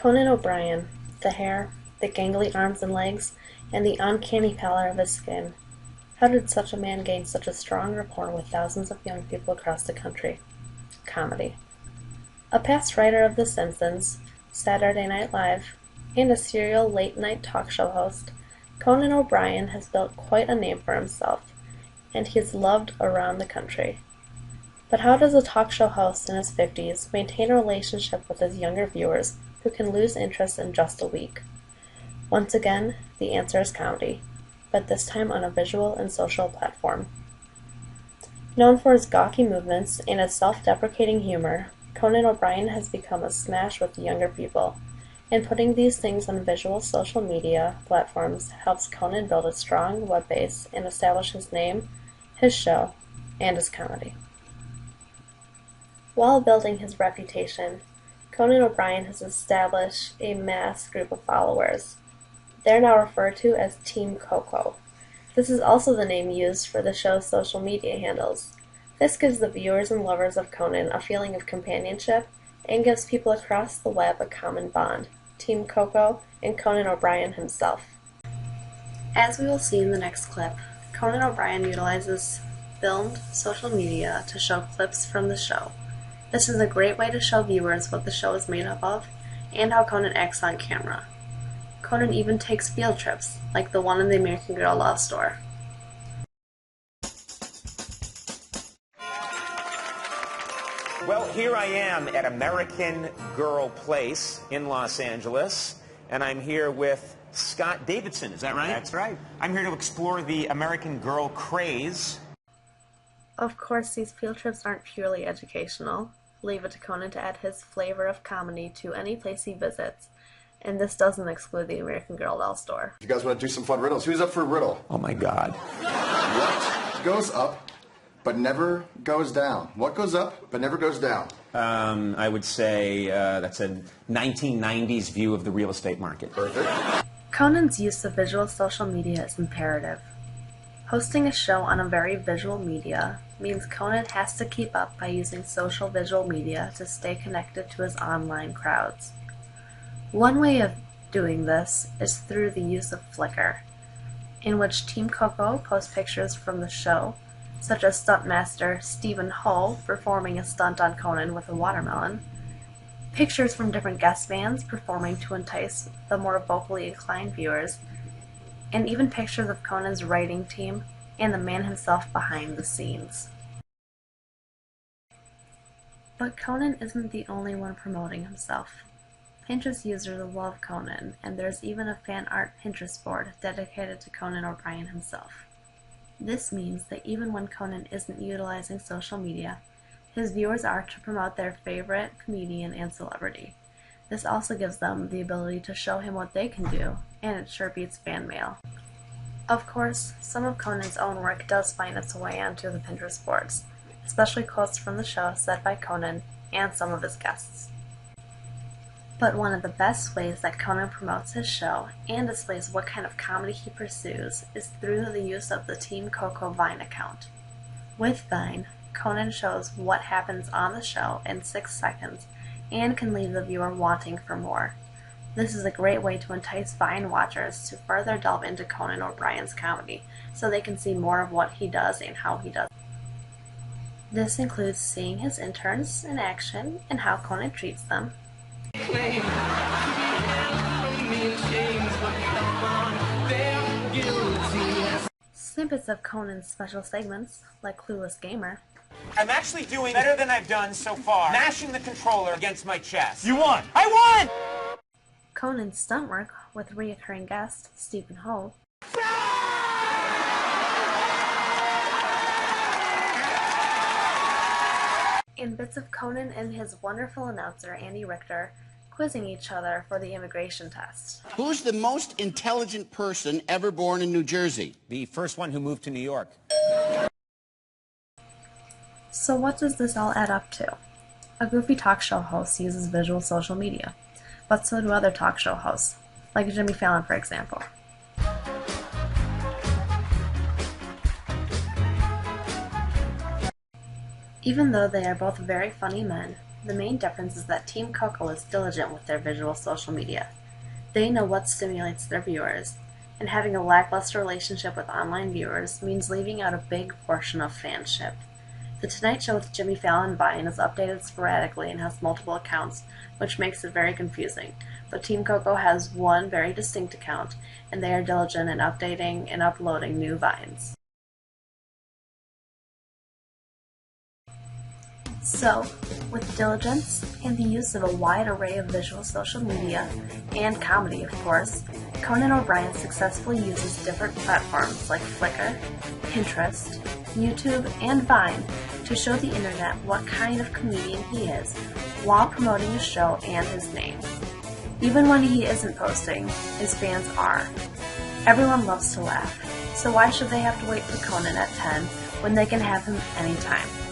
Conan O'Brien, the hair, the gangly arms and legs, and the uncanny pallor of his skin. How did such a man gain such a strong rapport with thousands of young people across the country? Comedy. A past writer of The Simpsons, Saturday Night Live, and a serial late-night talk show host, Conan O'Brien has built quite a name for himself, and he is loved around the country. But how does a talk show host in his 50s maintain a relationship with his younger viewers who can lose interest in just a week? Once again, the answer is comedy, but this time on a visual and social platform. Known for his gawky movements and his self-deprecating humor, Conan O'Brien has become a smash with younger people, and putting these things on visual social media platforms helps Conan build a strong web base and establish his name, his show, and his comedy. While building his reputation, Conan O'Brien has established a mass group of followers. They're now referred to as Team Coco. This is also the name used for the show's social media handles. This gives the viewers and lovers of Conan a feeling of companionship and gives people across the web a common bond, Team Coco and Conan O'Brien himself. As we will see in the next clip, Conan O'Brien utilizes filmed social media to show clips from the show. This is a great way to show viewers what the show is made up of and how Conan acts on camera. Conan even takes field trips, like the one in the American Girl doll store. Well, here I am at American Girl Place in Los Angeles, and I'm here with Scott Davidson, is that right? That's right. I'm here to explore the American Girl craze. Of course, these field trips aren't purely educational. Leave it to Conan to add his flavor of comedy to any place he visits, and this doesn't exclude the American Girl doll store. You guys want to do some fun riddles? Who's up for a riddle? Oh my God. What goes up but never goes down? What goes up but never goes down? I would say that's a 1990s view of the real estate market. Perfect. Conan's use of visual social media is imperative. Hosting a show on a very visual media means Conan has to keep up by using social visual media to stay connected to his online crowds. One way of doing this is through the use of Flickr, in which Team Coco posts pictures from the show, such as stuntmaster Stephen Ho performing a stunt on Conan with a watermelon, pictures from different guest bands performing to entice the more vocally inclined viewers, and even pictures of Conan's writing team and the man himself behind the scenes. But Conan isn't the only one promoting himself. Pinterest users love Conan, and there's even a fan art Pinterest board dedicated to Conan O'Brien himself. This means that even when Conan isn't utilizing social media, his viewers are to promote their favorite comedian and celebrity. This also gives them the ability to show him what they can do, and it sure beats fan mail. Of course, some of Conan's own work does find its way onto the Pinterest boards, especially quotes from the show said by Conan and some of his guests. But one of the best ways that Conan promotes his show and displays what kind of comedy he pursues is through the use of the Team Coco Vine account. With Vine, Conan shows what happens on the show in 6 seconds and can leave the viewer wanting for more. This is a great way to entice Vine watchers to further delve into Conan O'Brien's comedy, so they can see more of what he does and how he does it. This includes seeing his interns in action and how Conan treats them, snippets of Conan's special segments, like Clueless Gamer. I'm actually doing better than I've done so far, mashing the controller against my chest. You won! I won! Conan's stunt work with reoccurring guest Stephen Ho. And bits of Conan and his wonderful announcer Andy Richter quizzing each other for the immigration test. Who's the most intelligent person ever born in New Jersey? The first one who moved to New York. So what does this all add up to? A goofy talk show host uses visual social media, but so do other talk show hosts, like Jimmy Fallon, for example. Even though they are both very funny men, The main difference is that Team Coco is diligent with their visual social media. They know what stimulates their viewers, and having a lackluster relationship with online viewers means leaving out a big portion of fanship. The Tonight Show with Jimmy Fallon Vine is updated sporadically and has multiple accounts, which makes it very confusing. But Team Coco has one very distinct account, and they are diligent in updating and uploading new Vines. So, with diligence and the use of a wide array of visual social media, and comedy of course, Conan O'Brien successfully uses different platforms like Flickr, Pinterest, YouTube, and Vine to show the internet what kind of comedian he is while promoting his show and his name. Even when he isn't posting, his fans are. Everyone loves to laugh, so why should they have to wait for Conan at 10 when they can have him anytime?